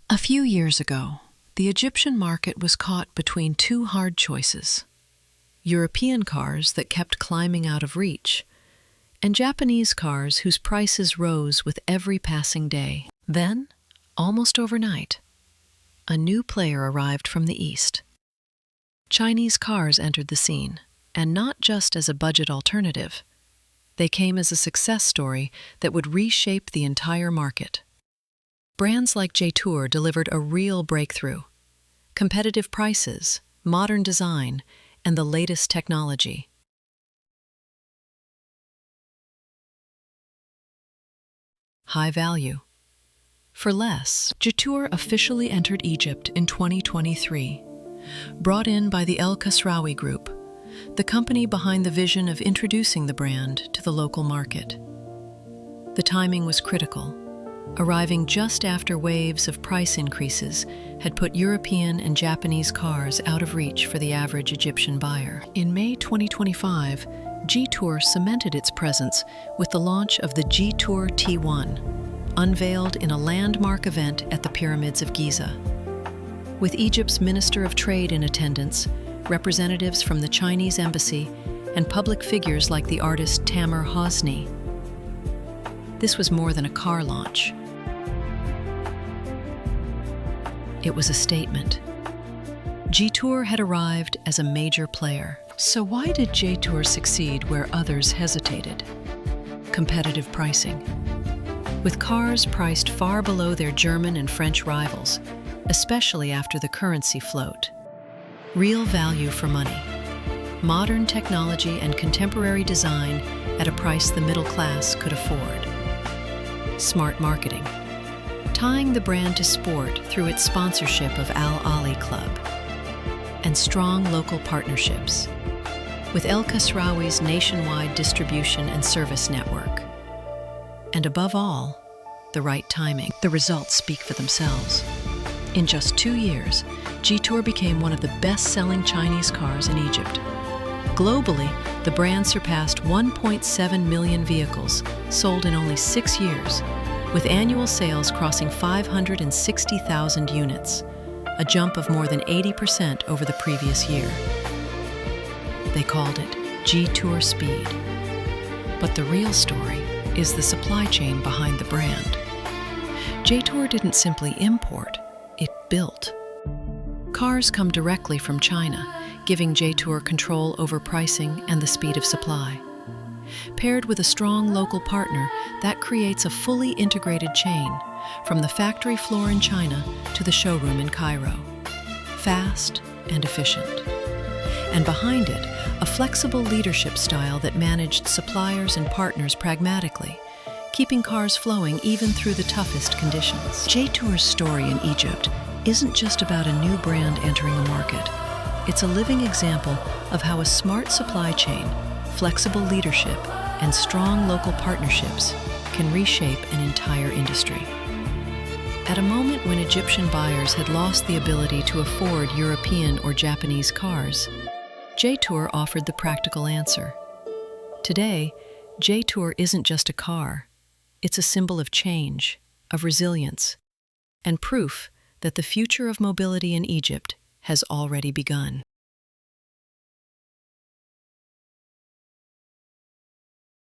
A few years ago, the Egyptian market was caught between two hard choices: European cars that kept climbing out of reach, and Japanese cars whose prices rose with every passing day. Then, almost overnight, a new player arrived from the East. Chinese cars entered the scene, and not just as a budget alternative. They came as a success story that would reshape the entire market. Brands like Jetour delivered a real breakthrough: competitive prices, modern design, and the latest technology. High value. For less, Jetour officially entered Egypt in 2023. Brought in by the El Khosrawi Group, the company behind the vision of introducing the brand to the local market. The timing was critical, arriving just after waves of price increases had put European and Japanese cars out of reach for the average Egyptian buyer. In May 2025, Jetour cemented its presence with the launch of the Jetour T1, unveiled in a landmark event at the Pyramids of Giza. With Egypt's Minister of Trade in attendance, representatives from the Chinese embassy, and public figures like the artist Tamer Hosni, this was more than a car launch. It was a statement. Jetour had arrived as a major player. So why did Jetour succeed where others hesitated? Competitive pricing. With cars priced far below their German and French rivals, especially after the currency float. Real value for money. Modern technology and contemporary design at a price the middle class could afford. Smart marketing. Tying the brand to sport through its sponsorship of Al Ali Club. And strong local partnerships, with El Khosrawi's nationwide distribution and service network. And above all, the right timing. The results speak for themselves. In just 2 years, Jetour became one of the best-selling Chinese cars in Egypt. Globally, the brand surpassed 1.7 million vehicles, sold in only 6 years, with annual sales crossing 560,000 units, a jump of more than 80% over the previous year. They called it Jetour Speed. But the real story is the supply chain behind the brand. Jetour didn't simply import, it built. Cars come directly from China, giving Jetour control over pricing and the speed of supply. Paired with a strong local partner, that creates a fully integrated chain, from the factory floor in China to the showroom in Cairo. Fast and efficient. And behind it, a flexible leadership style that managed suppliers and partners pragmatically, keeping cars flowing even through the toughest conditions. Jetour's story in Egypt isn't just about a new brand entering a market. It's a living example of how a smart supply chain, flexible leadership, and strong local partnerships can reshape an entire industry. At a moment when Egyptian buyers had lost the ability to afford European or Japanese cars, Jetour offered the practical answer. Today, Jetour isn't just a car. It's a symbol of change, of resilience, and proof that the future of mobility in Egypt has already begun.